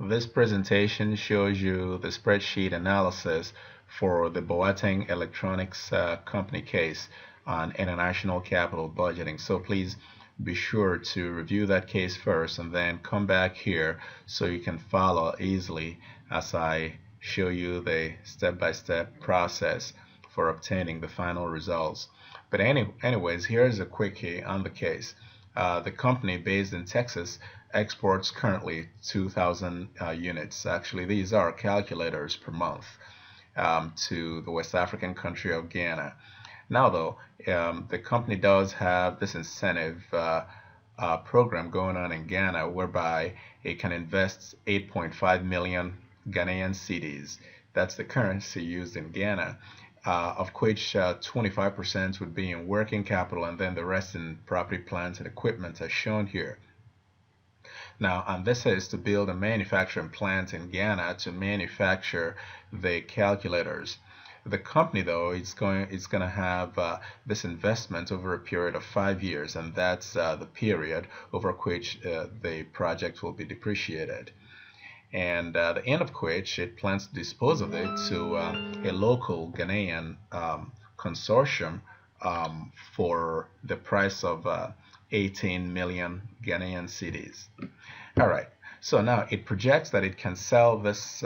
This presentation shows you the spreadsheet analysis for the Boateng Electronics Company case on international capital budgeting. So please be sure to review that case first and then come back here so you can follow easily as I show you the step-by-step process for obtaining the final results. But anyways, here's a quickie on the case. The company based in Texas exports currently 2,000 units. Actually, these are calculators per month to the West African country of Ghana. Now, though, the company does have this incentive program going on in Ghana whereby it can invest 8.5 million Ghanaian cedis. That's the currency used in Ghana, of which 25% would be in working capital and then the rest in property, plant, and equipment as shown here. Now, and this is to build a manufacturing plant in Ghana to manufacture the calculators. The company, though, it's going to have this investment over a period of 5 years, and that's the period over which the project will be depreciated. And the end of which it plans to dispose of it to a local Ghanaian consortium for the price of 18 million Ghanaian cedis. All right, so now it projects that it can sell this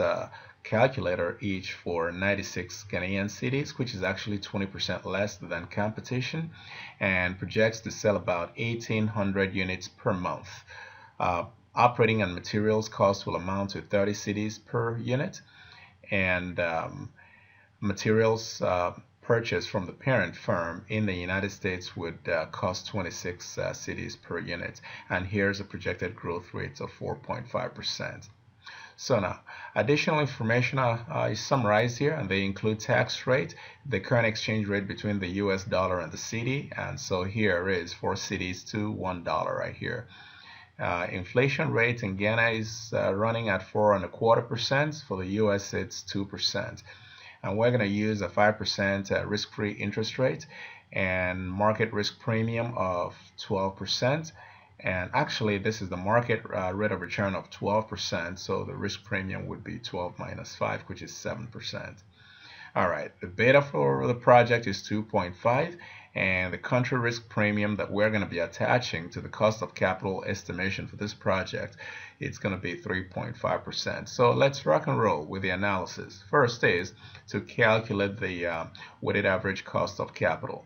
calculator each for 96 Ghanaian cedis, which is actually 20% less than competition, and projects to sell about 1,800 units per month. Operating and materials cost will amount to 30 cedis per unit, and materials purchased from the parent firm in the United States would cost 26 cedis per unit. And here's a projected growth rate of 4.5%. So now, additional information is summarized here, and they include tax rate, the current exchange rate between the US dollar and the cedi, and so here is 4 cedis to $1 right here. Inflation rate in Ghana is running at 4.25%. For the US, it's 2%. And we're going to use a 5% risk-free interest rate and market risk premium of 12%. And actually, this is the market rate of return of 12%, so the risk premium would be 12 minus 5, which is 7%. All right, the beta for the project is 2.5, and the country risk premium that we're going to be attaching to the cost of capital estimation for this project, it's going to be 3.5%. So let's rock and roll with the analysis. First is to calculate the weighted average cost of capital.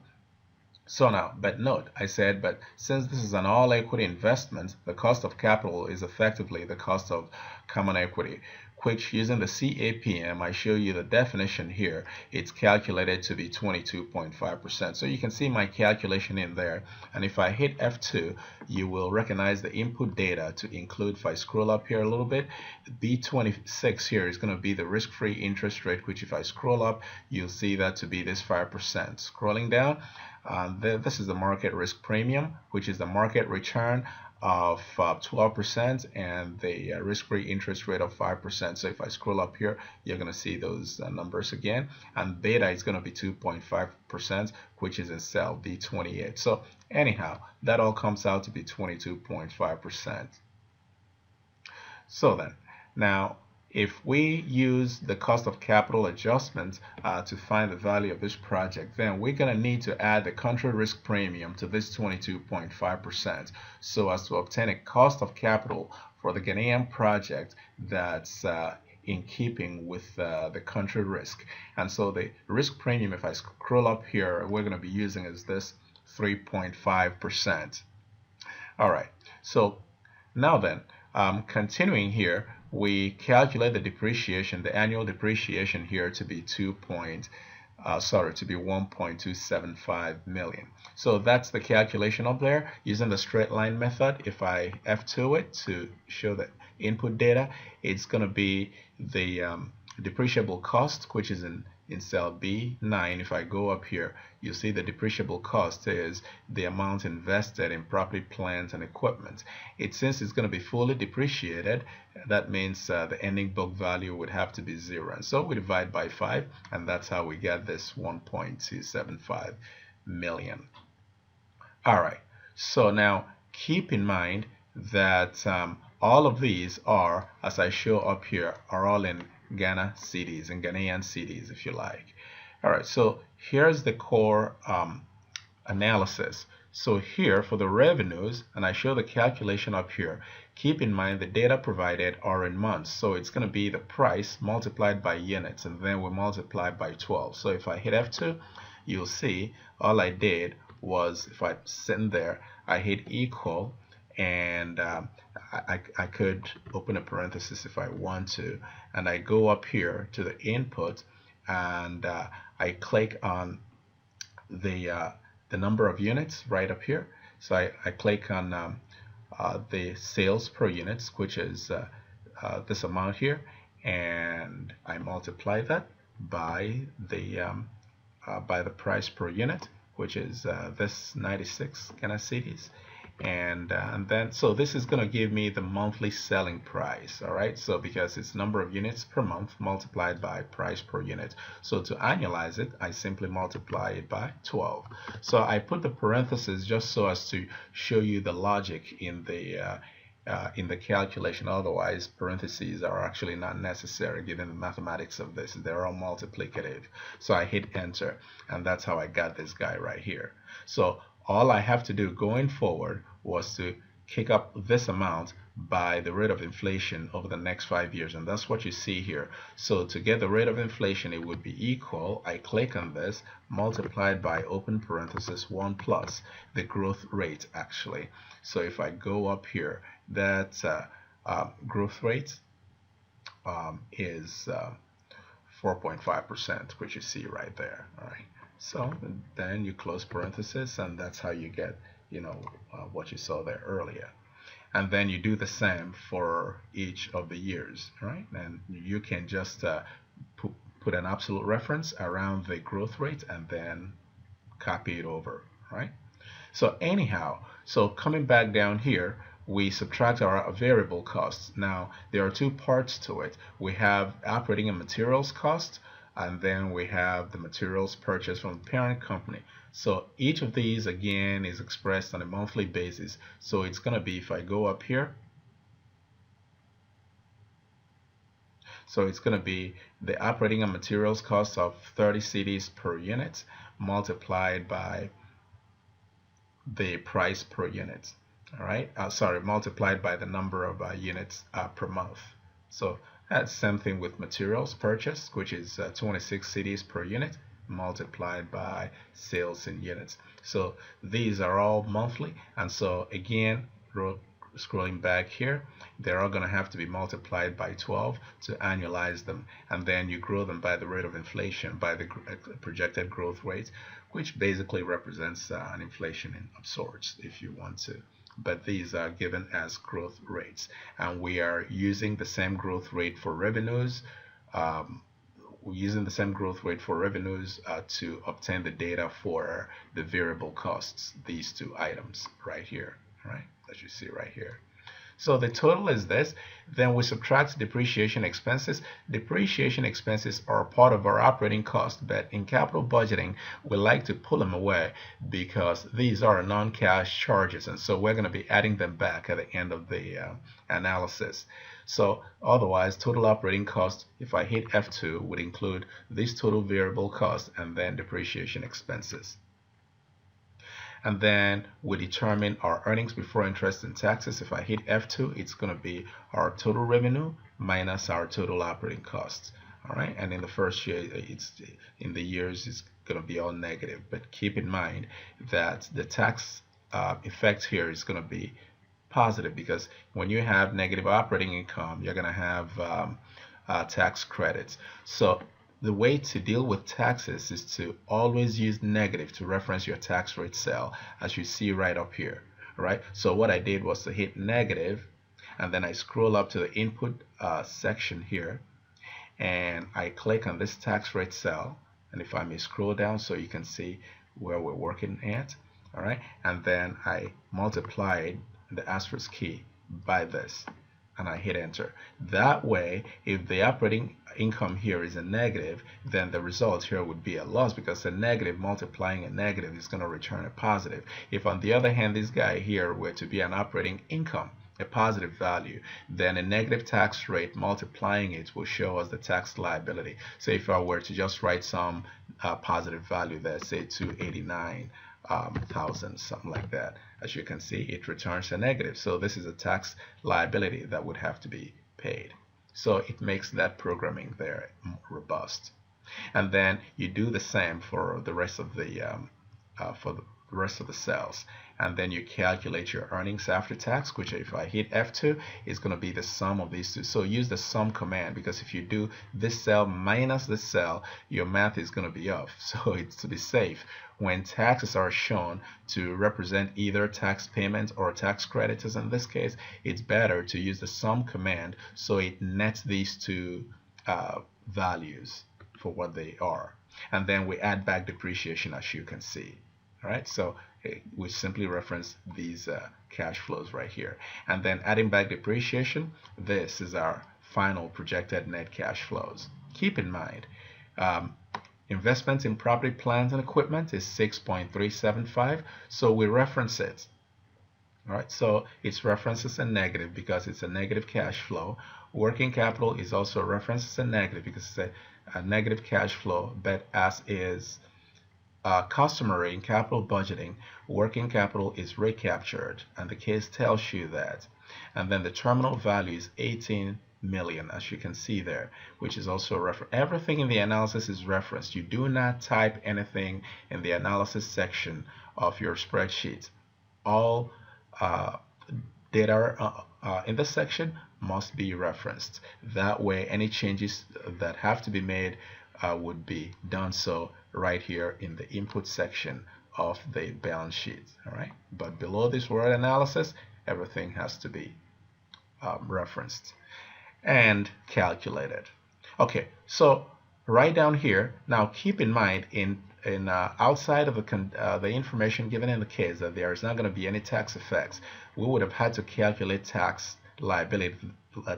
So now, but note, I said, but since this is an all equity investment, the cost of capital is effectively the cost of common equity, which using the CAPM, I show you the definition here, it's calculated to be 22.5%. So you can see my calculation in there. And if I hit F2, you will recognize the input data to include, if I scroll up here a little bit, B26 here is going to be the risk-free interest rate, which if I scroll up, you'll see that to be this 5%. Scrolling down, this is the market risk premium, which is the market return of 12% and the risk-free interest rate of 5%. So if I scroll up here, you're going to see those numbers again. And beta is going to be 2.5%, which is in cell B28. So anyhow, that all comes out to be 22.5%. So then, now, if we use the cost of capital adjustment to find the value of this project, then we're going to need to add the country risk premium to this 22.5% so as to obtain a cost of capital for the Ghanaian project that's in keeping with the country risk. And so the risk premium, if I scroll up here, we're going to be using is this 3.5%. All right, so now then, continuing here, we calculate the depreciation, the annual depreciation here to be 1.275 million. So that's the calculation up there using the straight line method. If I F2 it to show the input data, it's going to be the depreciable cost, which is in cell B9. If I go up here, you see the depreciable cost is the amount invested in property, plant, and equipment. Since it's going to be fully depreciated, that means the ending book value would have to be 0. And so we divide by 5, and that's how we get this 1.275 million. All right, so now keep in mind that all of these are, as I show up here, are all in Ghana cedis, in Ghanaian cedis, if you like. All right, so here's the core analysis. So here for the revenues, and I show the calculation up here, keep in mind the data provided are in months. So it's going to be the price multiplied by units, and then we multiply by 12. So if I hit F2, you'll see all I did was, if I sit there, I hit equal, and I could open a parenthesis if I want to, and I go up here to the input, and I click on the number of units right up here. So I click on the sales per units, which is this amount here, and I multiply that by the price per unit, which is this 96 Ghana cedis. And then, so this is going to give me the monthly selling price. All right, so because it's number of units per month multiplied by price per unit, so to annualize it, I simply multiply it by 12. So I put the parentheses just so as to show you the logic in the calculation. Otherwise, parentheses are actually not necessary given the mathematics of this. They're all multiplicative. So I hit enter, and that's how I got this guy right here. So all I have to do going forward was to kick up this amount by the rate of inflation over the next 5 years, and that's what you see here. So to get the rate of inflation, it would be equal, I click on this, multiplied by open parenthesis 1 plus the growth rate actually. So if I go up here, that growth rate is 4.5%, which you see right there. All right. So then you close parenthesis, and that's how you get, what you saw there earlier. And then you do the same for each of the years, right? And you can just put an absolute reference around the growth rate and then copy it over, right? So anyhow, so coming back down here, we subtract our variable costs. Now, there are two parts to it. We have operating and materials cost, and then we have the materials purchased from the parent company. So each of these again is expressed on a monthly basis. So it's going to be, if I go up here, so it's going to be the operating and materials cost of 30 cedis per unit multiplied by the price per unit. All right, sorry, multiplied by the number of units per month. So that's same thing with materials purchased, which is 26 cedis per unit multiplied by sales in units. So these are all monthly, and so again, scrolling back here, they're all going to have to be multiplied by 12 to annualize them, and then you grow them by the rate of inflation, by the projected growth rate, which basically represents an inflation of sorts if you want to. But these are given as growth rates, and we are using the same growth rate for revenues. We're using the same growth rate for revenues to obtain the data for the variable costs, these two items right here, right, that you see right here. So the total is this. Then we subtract depreciation expenses. Depreciation expenses are part of our operating cost, but in capital budgeting, we like to pull them away because these are non-cash charges, and so we're going to be adding them back at the end of the analysis. So otherwise, total operating cost, if I hit F2, would include this total variable cost and then depreciation expenses. And then we determine our earnings before interest and taxes. If I hit F2, it's going to be our total revenue minus our total operating costs. All right, and in the first year, in the years, it's going to be all negative. But keep in mind that the tax effect here is going to be positive, because when you have negative operating income, you're going to have tax credits. So the way to deal with taxes is to always use negative to reference your tax rate cell, as you see right up here. Right? So what I did was to hit negative, and then I scroll up to the input section here, and I click on this tax rate cell, and if I may scroll down so you can see where we're working at. All right, and then I multiplied the asterisk key by this, and I hit enter. That way, if the operating income here is a negative, then the result here would be a loss, because a negative multiplying a negative is going to return a positive. If on the other hand, this guy here were to be an operating income, a positive value, then a negative tax rate multiplying it will show us the tax liability. So if I were to just write some positive value there, say 289,000, something like that, as you can see, it returns a negative. So this is a tax liability that would have to be paid. So it makes that programming there robust. And then you do the same for the rest of the cells, and then you calculate your earnings after tax, which if I hit F2 is going to be the sum of these two. So use the sum command, because if you do this cell minus this cell, your math is going to be off. So it's to be safe, when taxes are shown to represent either tax payments or tax credits, as in this case, it's better to use the sum command so it nets these two values for what they are. And then we add back depreciation, as you can see. All right, so we simply reference these cash flows right here. And then adding back depreciation, this is our final projected net cash flows. Keep in mind, investment in property, plant, and equipment is 6.375, so we reference it. All right, so it's referenced as a negative because it's a negative cash flow. Working capital is also referenced as a negative because it's a negative cash flow, but as is customary in capital budgeting, working capital is recaptured, and the case tells you that. And then the terminal value is 18 million, as you can see there, which is also referenced. Everything in the analysis is referenced. You do not type anything in the analysis section of your spreadsheet. All data in this section must be referenced. That way, any changes that have to be made would be done so right here in the input section of the balance sheet. All right, but below this word analysis, everything has to be referenced and calculated. Okay, so right down here, now keep in mind in outside of the information given in the case that there is not going to be any tax effects, we would have had to calculate tax liability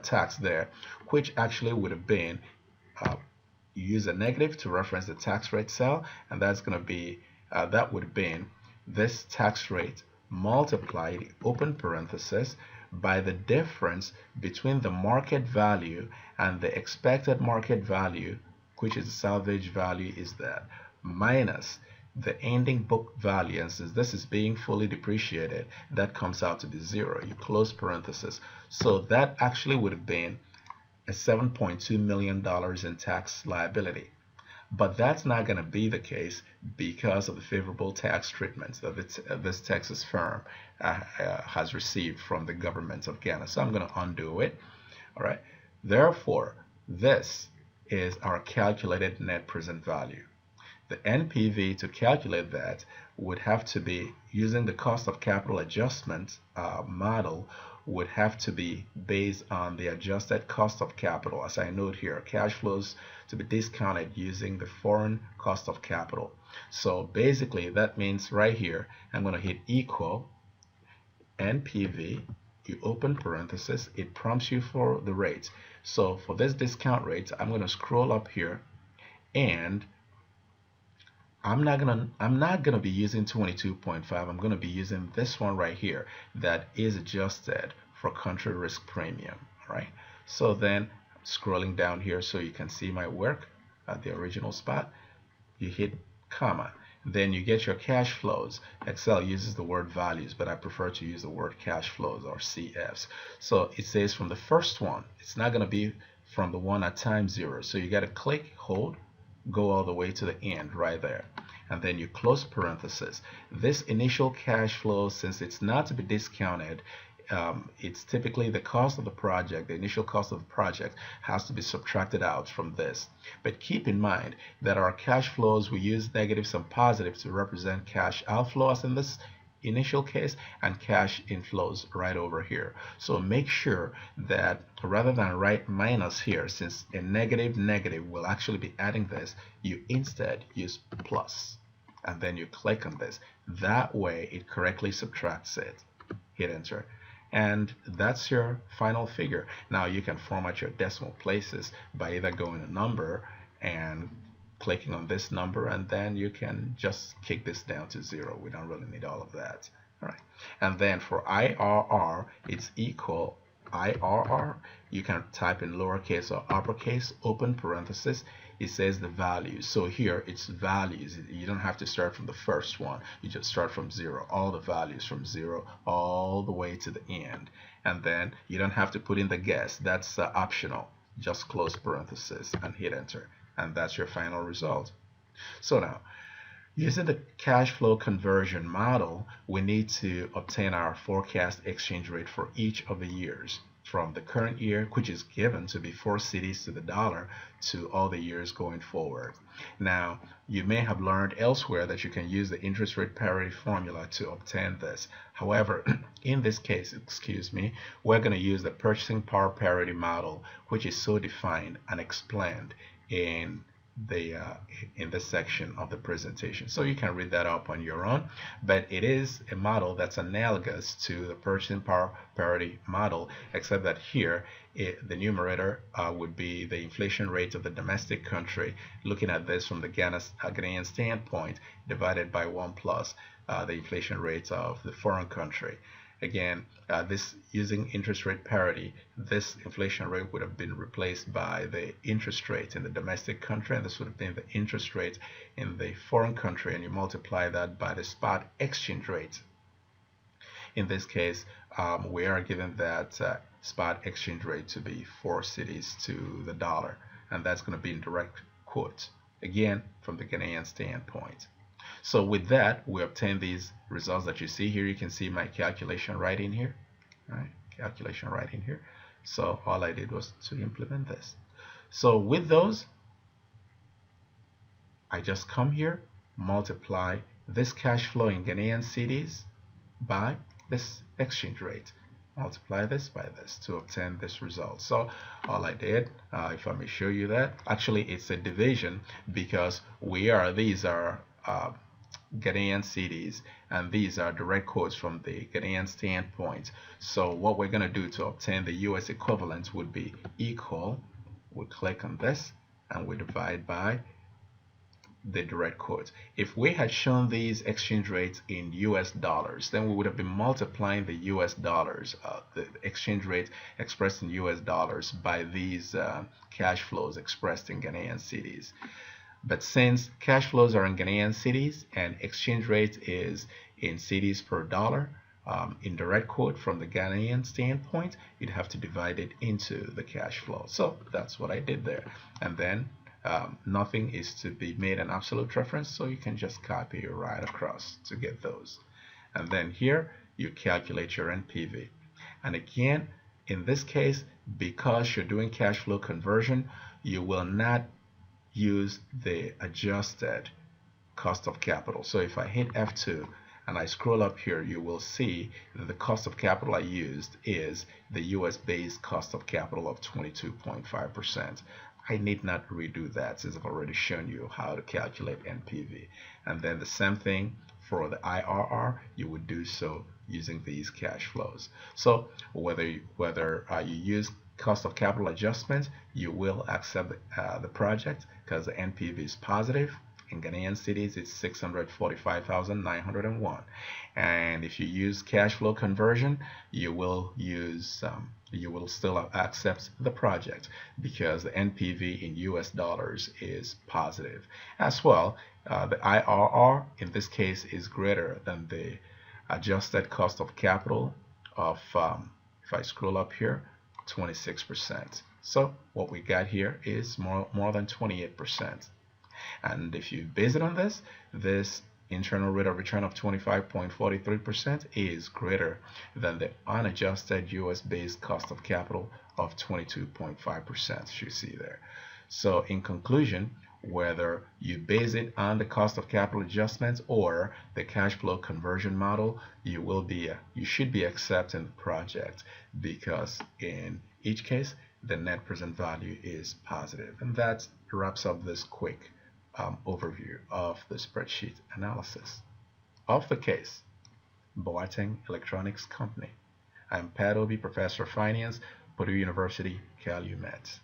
tax there, which actually would have been you use a negative to reference the tax rate cell, and that's going to be that would have been this tax rate multiplied, open parenthesis, by the difference between the market value and the expected market value, which is the salvage value, is that, minus the ending book value. And since this is being fully depreciated, that comes out to be 0. You close parenthesis. So that actually would have been a $7.2 million in tax liability. But that's not going to be the case because of the favorable tax treatments that this Texas firm has received from the government of Ghana. So I'm going to undo it. All right. Therefore, this is our calculated net present value. The NPV, to calculate that, would have to be using the cost of capital adjustment model, would have to be based on the adjusted cost of capital. As I note here, cash flows to be discounted using the foreign cost of capital. So basically that means right here, I'm going to hit equal NPV, you open parenthesis, it prompts you for the rate. So for this discount rate, I'm going to scroll up here, and I'm not gonna be using 22.5. I'm gonna be using this one right here that is adjusted for country risk premium. All right. So then scrolling down here so you can see my work at the original spot, you hit comma. Then you get your cash flows. Excel uses the word values, but I prefer to use the word cash flows, or CFs. So it says from the first one, it's not gonna be from the one at time 0. So you gotta click, hold, go all the way to the end right there, and then you close parenthesis. This initial cash flow, since it's not to be discounted, it's typically the cost of the project, the initial cost of the project has to be subtracted out from this. But keep in mind that our cash flows, we use negatives and positives to represent cash outflows in this initial case and cash inflows right over here. So make sure that rather than write minus here, since a negative will actually be adding this, you instead use plus, and then you click on this. That way it correctly subtracts it. Hit enter, and that's your final figure. Now you can format your decimal places by either going a number and clicking on this number, and then you can just kick this down to 0. We don't really need all of that. All right. And then for IRR, it's equal IRR. You can type in lowercase or uppercase, open parenthesis. It says the values. So here it's values. You don't have to start from the first one. You just start from zero. All the values from zero all the way to the end. And then you don't have to put in the guess. That's optional. Just close parenthesis and hit enter. And that's your final result. So now, using the cash flow conversion model, we need to obtain our forecast exchange rate for each of the years from the current year, which is given to be 4 cities to the dollar, to all the years going forward. Now, you may have learned elsewhere that you can use the interest rate parity formula to obtain this. However, in this case, excuse me, we're going to use the purchasing power parity model, which is so defined and explained in this section of the presentation, so you can read that up on your own. But it is a model that's analogous to the purchasing power parity model, except that here the numerator would be the inflation rate of the domestic country, looking at this from the Ghanaian standpoint, divided by 1 plus the inflation rate of the foreign country. Again, this using interest rate parity, this inflation rate would have been replaced by the interest rate in the domestic country, and this would have been the interest rate in the foreign country, and you multiply that by the spot exchange rate. In this case, we are given that spot exchange rate to be 4 cities to the dollar, and that's going to be in direct quotes, again, from the Ghanaian standpoint. So with that, we obtain these results that you see here. You can see my calculation right in here. Right? Calculation right in here. So all I did was to implement this. So with those, I just come here, multiply this cash flow in Ghanaian cedis by this exchange rate. Multiply this by this to obtain this result. So all I did, if I may show you that, actually it's a division, because these are Ghanaian cedis, and these are direct quotes from the Ghanaian standpoint. So what we're going to do to obtain the US equivalent would be equal, we click on this and we divide by the direct quotes. If we had shown these exchange rates in US dollars, then we would have been multiplying the US dollars, the exchange rate expressed in US dollars, by these cash flows expressed in Ghanaian cedis. But since cash flows are in Ghanaian cedis and exchange rate is in cedis per dollar, in direct quote from the Ghanaian standpoint, you'd have to divide it into the cash flow. So that's what I did there. And then nothing is to be made an absolute reference, so you can just copy it right across to get those. And then here you calculate your NPV. And again, in this case, because you're doing cash flow conversion, you will not use the adjusted cost of capital. So if I hit F2 and I scroll up here, you will see that the cost of capital I used is the US based cost of capital of 22.5%. I need not redo that since I've already shown you how to calculate NPV. And then the same thing for the IRR, you would do so using these cash flows. So whether you use cost of capital adjustment, you will accept the project because the NPV is positive. In Ghanaian cedis, it's 645,901. And if you use cash flow conversion, you will still accept the project because the NPV in US dollars is positive. As well, the IRR in this case is greater than the adjusted cost of capital of, if I scroll up here, 26%. So what we got here is more than 28%. And if you base it on this internal rate of return of 25.43% is greater than the unadjusted US based cost of capital of 22.5%, as you see there. So in conclusion, whether you base it on the cost of capital adjustments or the cash flow conversion model, you should be accepting the project, because in each case the net present value is positive. And that wraps up this quick overview of the spreadsheet analysis of the case, Boateng Electronics Company. I'm Pat Obi, Professor of Finance, Purdue University, Calumet.